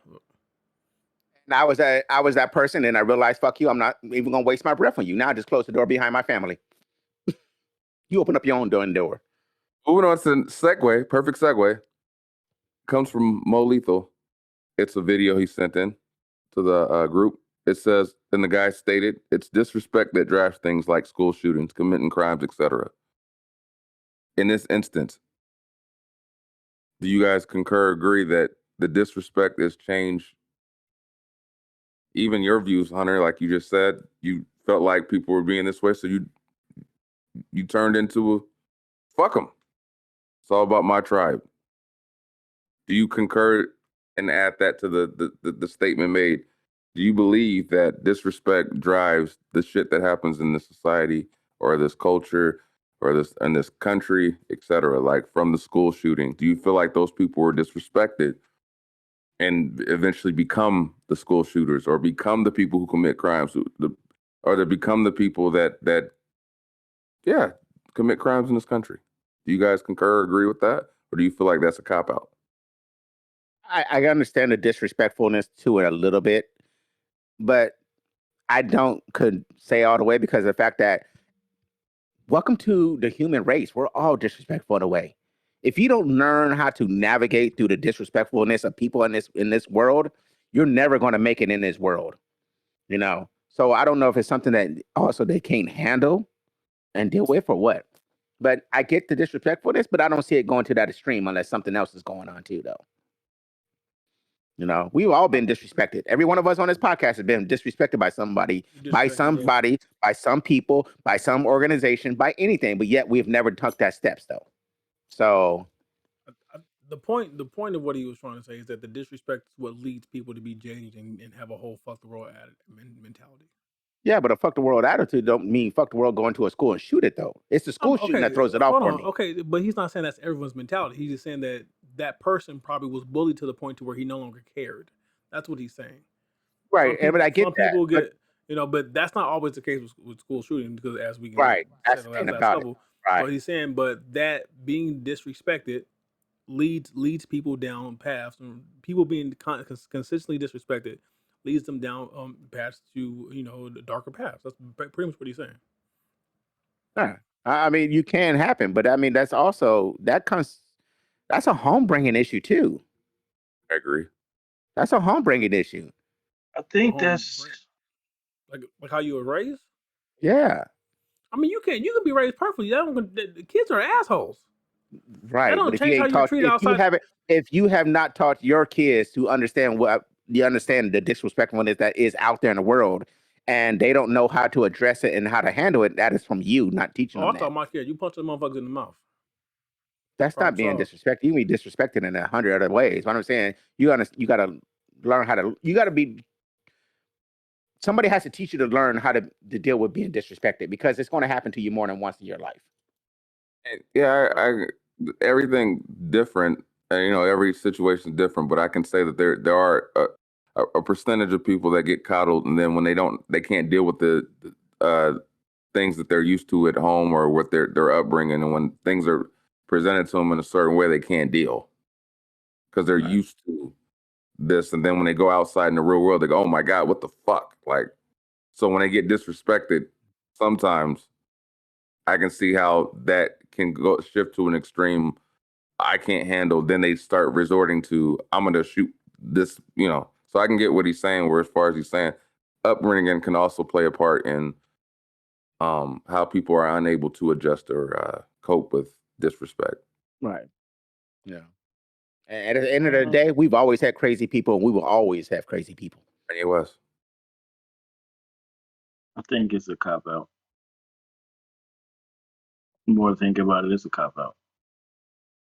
and I was that person, and I realized, fuck you, I'm not even gonna waste my breath on you. Now I just close the door behind my family. You open up your own door. Moving on to segue, perfect segue. Comes from Mo Lethal. It's a video he sent in to the group. It says, and the guy stated, it's disrespect that drives things like school shootings, committing crimes, etc. In this instance, do you guys concur, agree that the disrespect is changed? Even your views, Hunter, like you just said, you felt like people were being this way, so you turned into a fuck them. It's all about my tribe. Do you concur and add that to the statement made? Do you believe that disrespect drives the shit that happens in this society or this culture or this in this country, etc.? Like from the school shooting, do you feel like those people were disrespected and eventually become the school shooters or become the people who commit crimes, or to become the people that commit crimes in this country? Do you guys concur or agree with that, or do you feel like that's a cop out? I understand the disrespectfulness to it a little bit, but I could say all the way because of the fact that welcome to the human race. We're all disrespectful in a way. If you don't learn how to navigate through the disrespectfulness of people in this world, you're never going to make it in this world. You know. So I don't know if it's something that also they can't handle and deal with or what. But I get the disrespectfulness, but I don't see it going to that extreme unless something else is going on too, though. You know, we've all been disrespected. Every one of us on this podcast has been disrespected by somebody, by some people, by some organization, by anything. But yet we've never took that steps, though. So The point of what he was trying to say is that the disrespect is what leads people to be jaded and have a whole fuck the world mentality. yeah, but a fuck the world attitude don't mean fuck the world going to a school and shoot it though. It's the school shooting that throws it off for me. Okay, but he's not saying that's everyone's mentality. He's just saying that person probably was bullied to the point to where he no longer cared. That's what he's saying. Right, but I get some that. people get, but that's not always the case with school shooting because as we can Right, that's say the in the thing last about it. couple, Right. but he's saying, but that being disrespected leads people down paths, and people being consistently disrespected leads them down paths to the darker paths. That's pretty much what he's saying. Yeah. I mean, you can happen, but I mean that's also that's a home bringing issue too. I agree. That's a home bringing issue. I think that's like how you were raised. Yeah. I mean, you can be raised perfectly. The kids are assholes. Right. That don't But if you change how ain't you're taught, treated outside. if you have not taught your kids to understand the disrespectfulness that is out there in the world, and they don't know how to address it and how to handle it, that is from you not teaching them I that. taught my kid, you punch the motherfuckers in the mouth. That's not being disrespected. You can be disrespected in 100 other ways. What I'm saying, you gotta learn how to. You got to be. Somebody has to teach you to learn how to deal with being disrespected because it's going to happen to you more than once in your life. Yeah, everything different. And, every situation is different. But I can say that there are a percentage of people that get coddled, and then when they can't deal with the things that they're used to at home or with their upbringing, and when things are presented to them in a certain way, they can't deal because they're Right. used to this. And then when they go outside in the real world, they go, "Oh my God, what the fuck?" Like, so when they get disrespected, sometimes I can see how that can go shift to an extreme. I can't handle. Then they start resorting to, I'm going to shoot this, So I can get what he's saying, where as far as he's saying, upbringing can also play a part in how people are unable to adjust or cope with disrespect. Right. Yeah. And at the end of the day, we've always had crazy people, and we will always have crazy people. Kanye West. I think it's a cop out. The more I think about it, it's a cop out.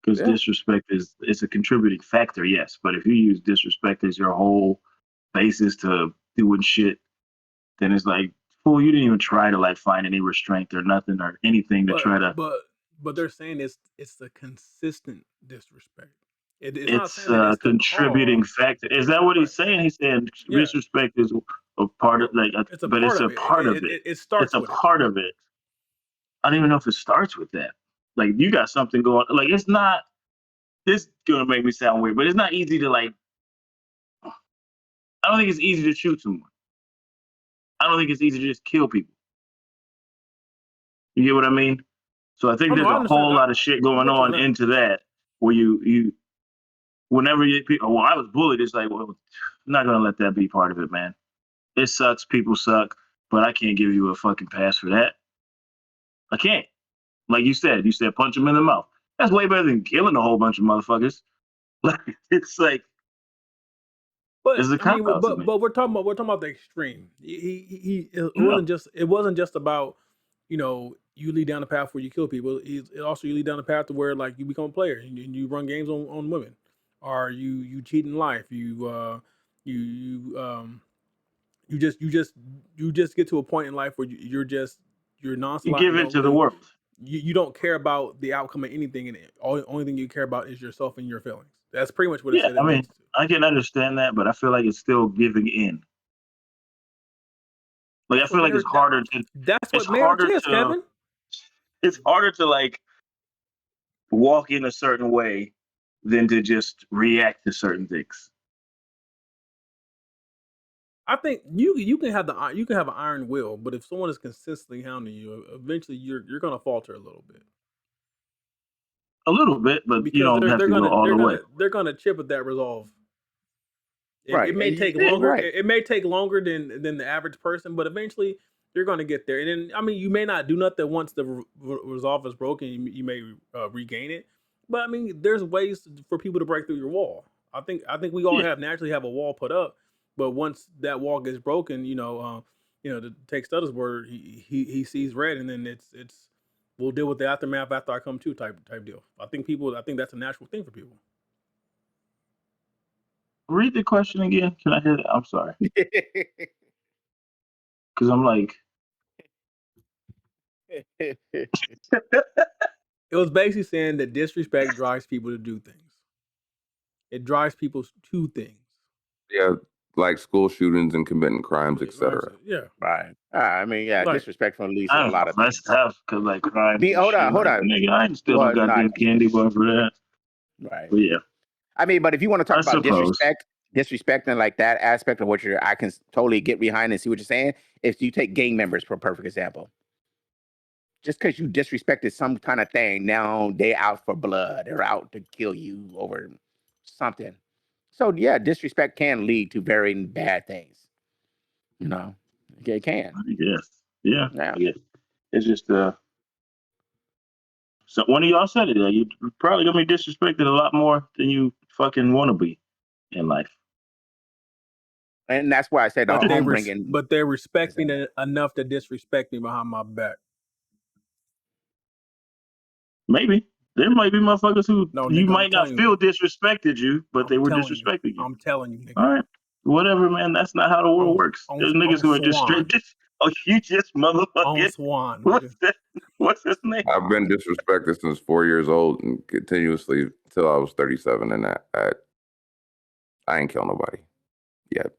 Because Yeah. disrespect is a contributing factor, yes. But if you use disrespect as your whole basis to doing shit, then it's like, fool, you didn't even try to like find any restraint or nothing or anything to try to. But they're saying it's the consistent disrespect. It's not It's saying that a it's the contributing cause. factor. Is that what he's saying? He's saying Yeah. disrespect is a part of It's a but part it's a of it. part of it. It starts It's a with part of it. I don't even know if it starts with that. Like you got something going. Like it's not. This gonna make me sound weird, but it's not easy to like. I don't think it's easy to shoot someone. I don't think it's easy to just kill people. You get what I mean? So I think Oh, no, there's I a understand. whole lot of shit going with you on that. into that where you whenever you people, well, I was bullied. It's like, well, I'm not gonna let that be part of it, man. It sucks. People suck, but I can't give you a fucking pass for that. I can't. Like you said punch them in the mouth. That's way better than killing a whole bunch of motherfuckers. Like it's like But it's a I mean, cop out to me. but we're talking about the extreme. It Yeah. wasn't just about you lead down the path where you kill people. It also you lead down the path to where like you become a player and you run games on women, or you cheat in life. You you just get to a point in life where you're You nonchalant. give You in don't to the really world. you don't care about the outcome of anything, and only thing you care about is yourself and your feelings. That's pretty much what it Yeah, said I it mean, leads to. I can understand that, but I feel like it's still giving in. Like I That's what feel like marriage. That's it's what marriage harder is, to Kevin. it's harder to like walk in a certain way than to just react to certain things. I think you can have an iron will, but if someone is consistently hounding you, eventually you're gonna falter a little bit A little bit, but you because don't have to go all the way. they're gonna chip at that resolve. It Right. may And take Yeah. longer. right. It may take longer than the average person, but eventually you're gonna get there. And then I mean, you may not do nothing once the resolve is broken. You may regain it, but I mean, there's ways for people to break through your wall. I think we all Yeah. have naturally have a wall put up, but once that wall gets broken, to take Stutter's word, he sees red, and then it's we'll deal with the aftermath after I come to type deal. I think that's a natural thing for people. Read the question again. Can I hear that? I'm sorry. Because I'm like It was basically saying that disrespect drives people to do things. It drives people to things. Yeah, like school shootings and committing crimes, Like I etc. said, yeah. Right. I mean, yeah, Like disrespectful leads I to a don't lot know. of That's things. tough because like crimes and Hold shit. on, hold Like on. nigga, I ain't still no Well, not goddamn candy bar for that. right. But yeah, I mean, but if you want to talk I about suppose. disrespecting like that aspect of what I can totally get behind and see what you're saying. If you take gang members for a perfect example, just because you disrespected some kind of thing, now they out for blood or out to kill you over something. So yeah, disrespect can lead to very bad things. You know, it can. I guess. Yeah. Yeah. I guess. It's just so one of y'all said it. You probably gonna be disrespected a lot more than you fucking want to be in life. And that's why I said the home bringing. but they respect me enough to disrespect me behind my back. Maybe there might be motherfuckers who No, you nigga, I'm might not telling you. feel disrespected you, but they were disrespecting you. I'm telling you, nigga. All right. Whatever, man. That's not how the world works. There's niggas who are just straight. Oh, you just On motherfucking. Swan. What's that? What's his name? I've been disrespected since 4 years old and continuously till I was 37, and I ain't kill nobody yet.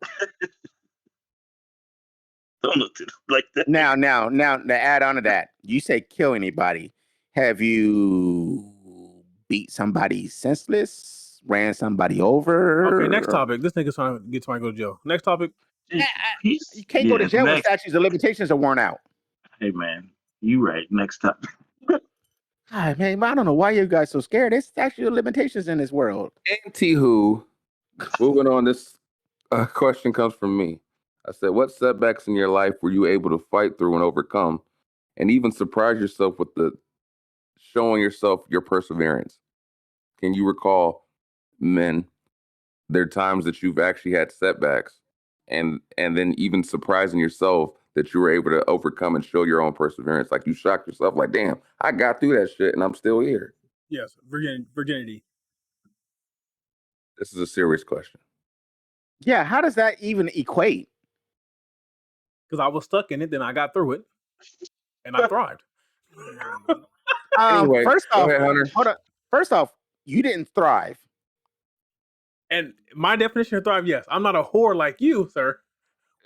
Don't look like that. Now, to add on to that, you say kill anybody. Have you beat somebody senseless? Ran somebody over? Okay, next topic. This nigga's trying to get somebody to go to jail. Next topic. You can't go to jail when statutes of limitations are worn out. Hey, man. You right. Next topic. Hi, man, I don't know why you guys so scared. There's statute of limitations in this world. Anywho, moving on, this question comes from me. I said, what setbacks in your life were you able to fight through and overcome, and even surprise yourself with the showing yourself your perseverance? Can you recall, men, there are times that you've actually had setbacks and then even surprising yourself that you were able to overcome and show your own perseverance? Like you shocked yourself, like, damn, I got through that shit and I'm still here. Yes, virginity. This is a serious question. Yeah, how does that even equate? Because I was stuck in it, then I got through it, and I thrived. Anyway, first go off, ahead, Hunter. hold on. First off, you didn't thrive. And my definition of thrive, yes, I'm not a whore like you, sir.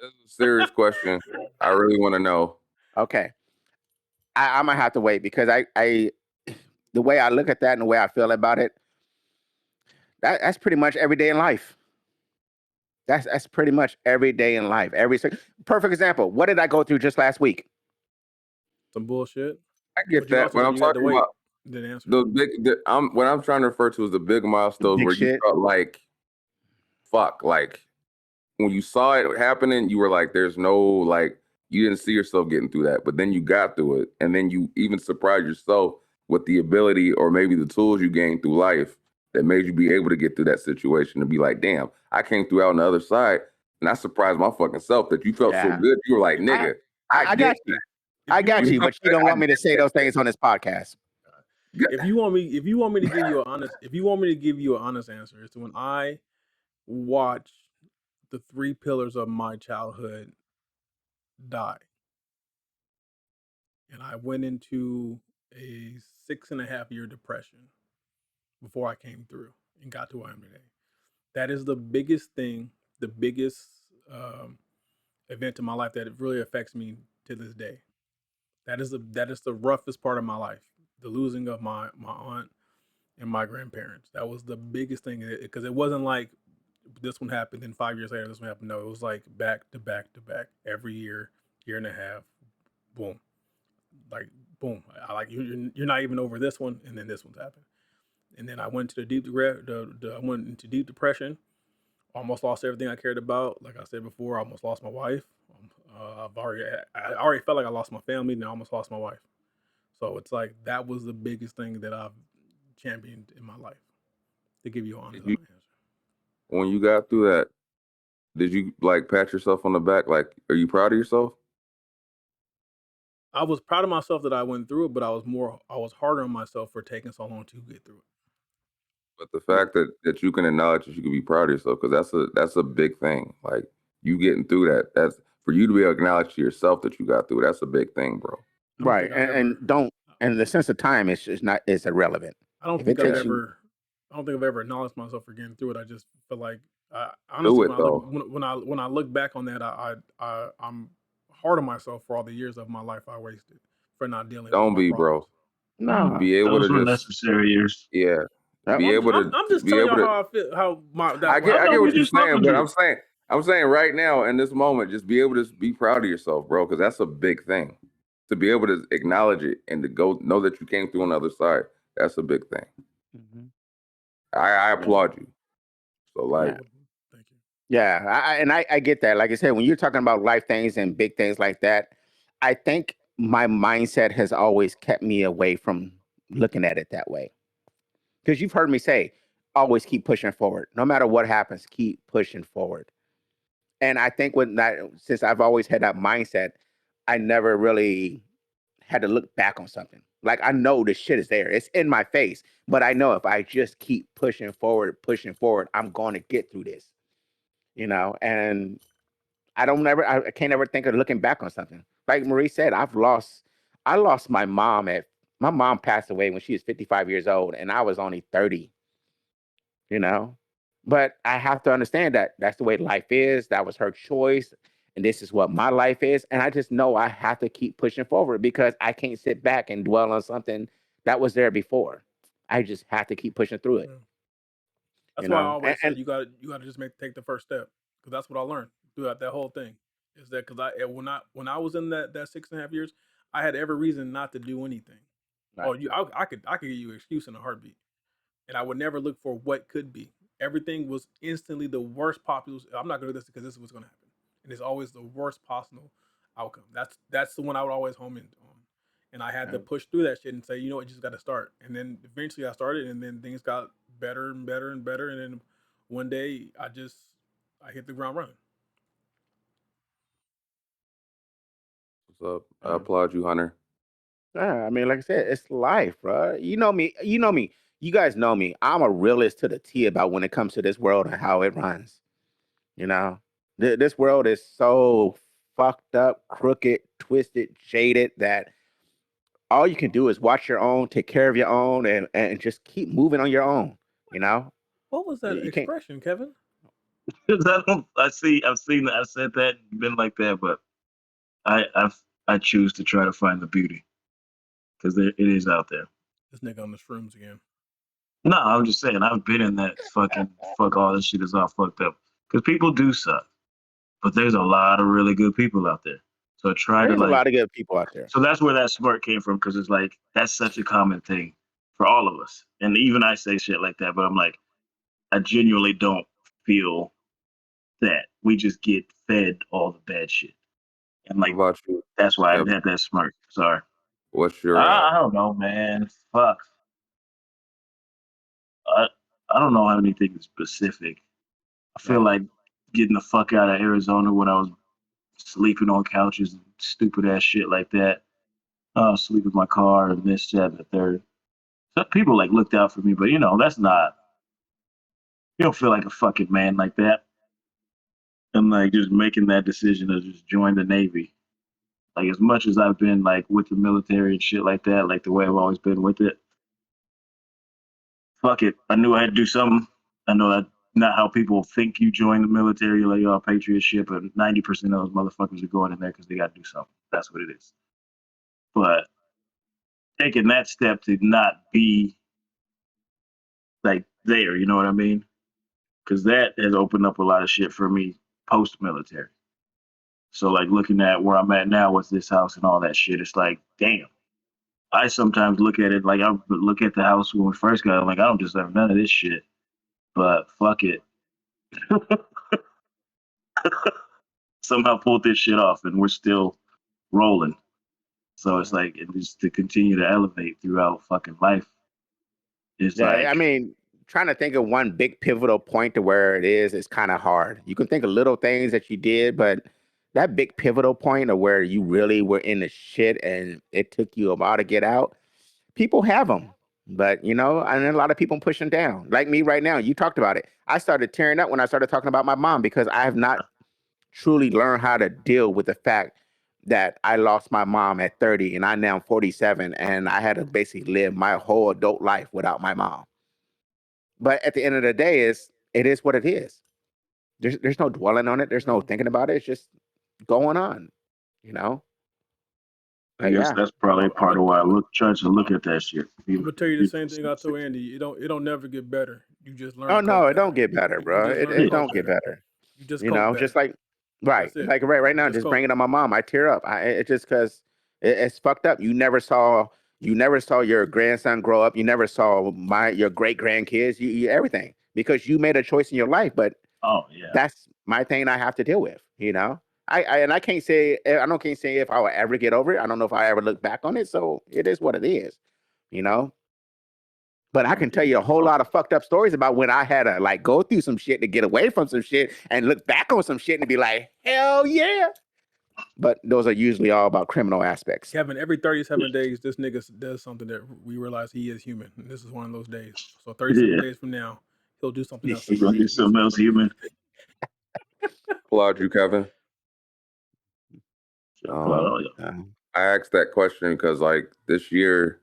This is a serious question. I really want to know. Okay. I might have to wait because I the way I look at that and the way I feel about it, that's pretty much every day in life. That's pretty much every day in life. Perfect example. What did I go through just last week? Some bullshit. I get that. When I'm talking about what I'm trying to refer to is the big milestones where you felt like, fuck, like when you saw it happening, you were like, there's no, like, you didn't see yourself getting through that, but then you got through it. And then you even surprised yourself with the ability or maybe the tools you gained through life that made you be able to get through that situation and be like, damn, I came through out on the other side. And I surprised my fucking self that you felt so good. You were like, nigga, I got you. I got you, but you don't want me to say those things on this podcast. If you want me to give you an honest answer, it's when I watch the 3 pillars of my childhood die. And I went into a 6.5-year depression before I came through and got to where I am today. That is the biggest thing, the biggest event in my life that it really affects me to this day. That is the roughest part of my life. The losing of my aunt and my grandparents. That was the biggest thing because it wasn't like this one happened and 5 years later this one happened. No, it was like back to back to back every year and a half. Boom, like boom. I like you're not even over this one, and then this one's happened. And then I went to I went into deep depression. Almost lost everything I cared about. Like I said before, I almost lost my wife. I already felt like I lost my family, and I almost lost my wife. So it's like that was the biggest thing that I've championed in my life. To give you an honest answer. When you got through that, did you like pat yourself on the back? Like, are you proud of yourself? I was proud of myself that I went through it, but I was harder on myself for taking so long to get through it. But the fact that you can acknowledge that you can be proud of yourself, because that's a big thing. Like you getting through that, that's for you to be able to acknowledge to yourself that you got through it. That's a big thing, bro. Right, and the sense of time is irrelevant. I don't think I've ever acknowledged myself for getting through it. I just feel like honestly, when I look back on that, I'm hard on myself for all the years of my life I wasted for not dealing. Don't be, bro. No, be able those to were just necessary years. Yeah, be able to. I'm just telling you how I feel. I get what you're saying, but I'm saying right now in this moment, just be able to be proud of yourself, bro, because that's a big thing. To be able to acknowledge it and to go know that you came through on the other side, that's a big thing. Mm-hmm. I applaud you. So like, thank you. Yeah, I get that. Like I said, when you're talking about life things and big things like that, I think my mindset has always kept me away from looking at it that way. Because you've heard me say, always keep pushing forward. No matter what happens, keep pushing forward. And I think since I've always had that mindset, I never really had to look back on something. Like I know the shit is there. It's in my face. But I know if I just keep pushing forward, I'm going to get through this. and I can't ever think of looking back on something. Like Marie said, I lost my mom passed away when she was 55 years old and I was only 30, you know. But I have to understand that that's the way life is. That was her choice. And this is what my life is. And I just know I have to keep pushing forward because I can't sit back and dwell on something that was there before. I just have to keep pushing through it, Yeah. you That's why I know. always said you got to just take the first step, because that's what I learned throughout that whole thing. Is that because when I was in that 6.5 years, I had every reason not to do anything. Right. Oh, I could give you an excuse in a heartbeat, and I would never look for what could be. Everything was instantly the worst possible. I'm not going to do this because this is what's going to happen, and it's always the worst possible outcome. That's the one I would always home in on, and I had to push through that shit and say, you know what, you just got to start. And then eventually I started, and then things got better and better and better, and then one day I hit the ground running. What's up? I applaud you, Hunter. Yeah, I mean, like I said, it's life, bro. You know me. You know me. You guys know me. I'm a realist to the T about when it comes to this world and how it runs. You know, this world is so fucked up, crooked, twisted, jaded that all you can do is watch your own, take care of your own, and just keep moving on your own. You know, What was that you can't. expression, Kevin? I've seen that, I've said that, been like that, but I choose to try to find the beauty because it is out there. This nigga on the shrooms again. No, I'm just saying I've been in that fucking fuck all this shit is all fucked up because people do suck, but there's a lot of really good people out there. So I try to There's a like, lot of good people out there. so that's where that smart came from because it's like that's such a common thing for all of us, and even I say shit like that, but I'm like I genuinely don't feel that we just get fed all the bad shit, and What like about you? that's why I Kevin? had that smirk. Sorry. What's your I don't know, man. Fuck. I I don't know anything specific. I feel Yeah. like getting the fuck out of Arizona when I was sleeping on couches and stupid ass shit like that. Sleep in my car and this, that, and the third. Some people like looked out for me, but that's not. You don't feel like a fucking man like that. And like just making that decision to just join the Navy. Like as much as I've been like with the military and shit like that, like the way I've always been with it, fuck it. I knew I had to do something. I know that not how people think you join the military, like y'all patriot shit, but 90% of those motherfuckers are going in there because they got to do something. That's what it is. But taking that step to not be like there, you know what I mean? Because that has opened up a lot of shit for me post military. So like looking at where I'm at now with this house and all that shit, it's like, damn. I sometimes look at it like I look at the house when we first got it, like I don't deserve none of this shit. But fuck it. Somehow pulled this shit off and we're still rolling. So it's like it just to continue to elevate throughout fucking life is Yeah, I like, mean, trying to think of one big pivotal point to where it is kind of hard. You can think of little things that you did, but that big pivotal point of where you really were in the shit and it took you a while to get out, people have them. But, and a lot of people push them down. Like me right now, you talked about it. I started tearing up when I started talking about my mom because I have not truly learned how to deal with the fact that I lost my mom at 30 and I now 47 and I had to basically live my whole adult life without my mom. But at the end of the day, it is what it is. There's no dwelling on it. There's no thinking about it. It's just going on, you know. I But guess yeah, that's probably I'm part of why I try to look at that shit. gonna tell you the same thing I told Andy. It don't never get better. You just learn oh to cope no, it better. don't get better, You bro. just It, learn to it cope don't get better. better. You just cope better. Just like right, That's it. right now, You just cope. bringing up my mom, I tear up. It just because it's fucked up. You never saw your grandson grow up. You never saw your great grandkids. You everything because you made a choice in your life, but Oh yeah. that's my thing I have to deal with, I can't say can't say if I will ever get over it. I don't know if I ever look back on it. So it is what it is, you know. But I can tell you a whole lot of fucked up stories about when I had to like go through some shit to get away from some shit and look back on some shit and be like, hell yeah. But those are usually all about criminal aspects. Kevin, every 37 days, this nigga does something that we realize he is human. And this is one of those days. So 37 Yeah. days from now, he'll do something else We're that gonna do he's something human. else human. applaud you, Kevin. I asked that question because like this year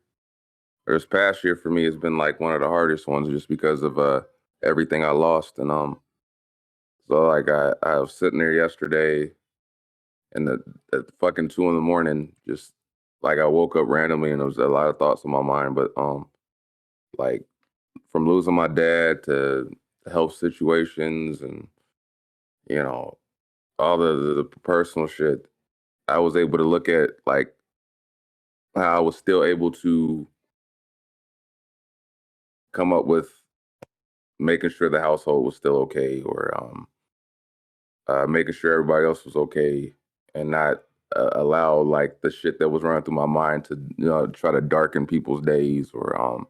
or this past year for me has been like one of the hardest ones just because of everything I lost. And so like I was sitting there yesterday and at fucking 2 a.m, just like I woke up randomly and there was a lot of thoughts in my mind. But like from losing my dad to health situations and you know all the personal shit, I was able to look at like how I was still able to come up with making sure the household was still okay, or making sure everybody else was okay, and not allow like the shit that was running through my mind to try to darken people's days. Or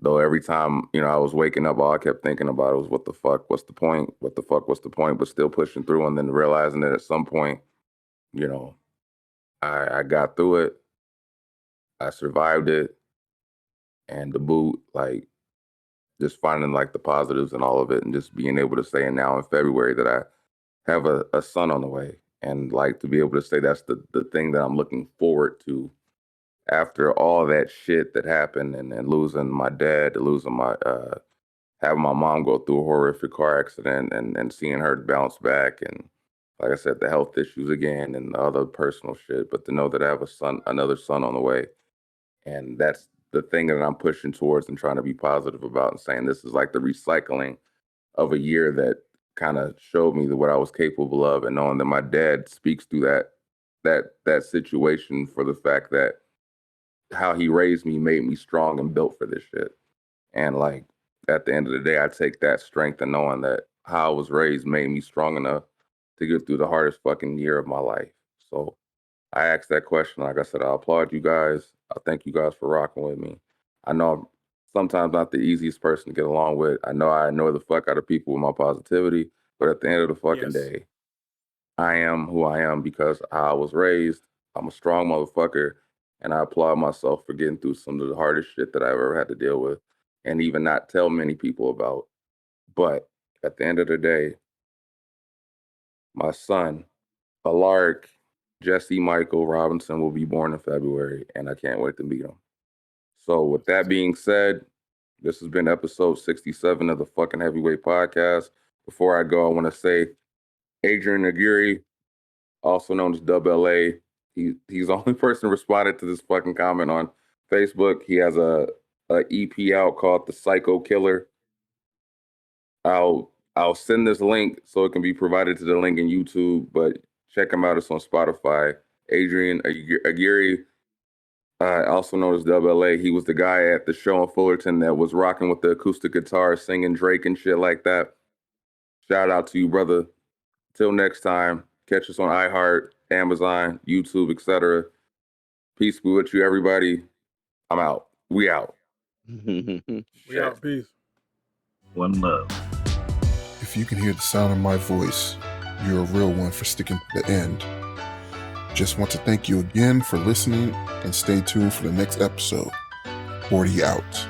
though every time I was waking up, all I kept thinking about was what the fuck, what's the point, what the fuck, what's the point, but still pushing through, and then realizing that at some point, you know, I got through it, I survived it, and the boot like just finding like the positives in all of it and just being able to say now in February that I have a son on the way, and like to be able to say that's the thing that I'm looking forward to after all that shit that happened, and losing my dad, losing my having my mom go through a horrific car accident, and seeing her bounce back, and like I said, the health issues again and the other personal shit, but to know that I have another son on the way. And that's the thing that I'm pushing towards and trying to be positive about and saying this is like the recycling of a year that kind of showed me what I was capable of, and knowing that my dad speaks through that situation for the fact that how he raised me made me strong and built for this shit. And like at the end of the day, I take that strength and knowing that how I was raised made me strong enough to get through the hardest fucking year of my life. So I asked that question. Like I said, I applaud you guys. I thank you guys for rocking with me. I know I'm sometimes not the easiest person to get along with. I know I annoy the fuck out of people with my positivity, but at the end of the fucking Yes. day, I am who I am because how I was raised. I'm a strong motherfucker, and I applaud myself for getting through some of the hardest shit that I've ever had to deal with, and even not tell many people about. But at the end of the day, my son, Alaric Jesse Michael Robinson, will be born in February, and I can't wait to meet him. So with that being said, this has been episode 67 of the fucking Heavyweight Podcast. Before I go, I want to say Adrian Aguirre, also known as Dub LA, he's the only person responded to this fucking comment on Facebook. He has a EP out called The Psycho Killer. I'll send this link so it can be provided to the link in YouTube, but check him out. It's on Spotify. Adrian Aguirre, also known as Dub LA, he was the guy at the show in Fullerton that was rocking with the acoustic guitar, singing Drake and shit like that. Shout out to you, brother. Till next time, catch us on iHeart, Amazon, YouTube, etc. Peace be with you, everybody. I'm out. We out. We out. Peace. One love. If you can hear the sound of my voice, you're a real one for sticking to the end. Just want to thank you again for listening and stay tuned for the next episode. 40 out.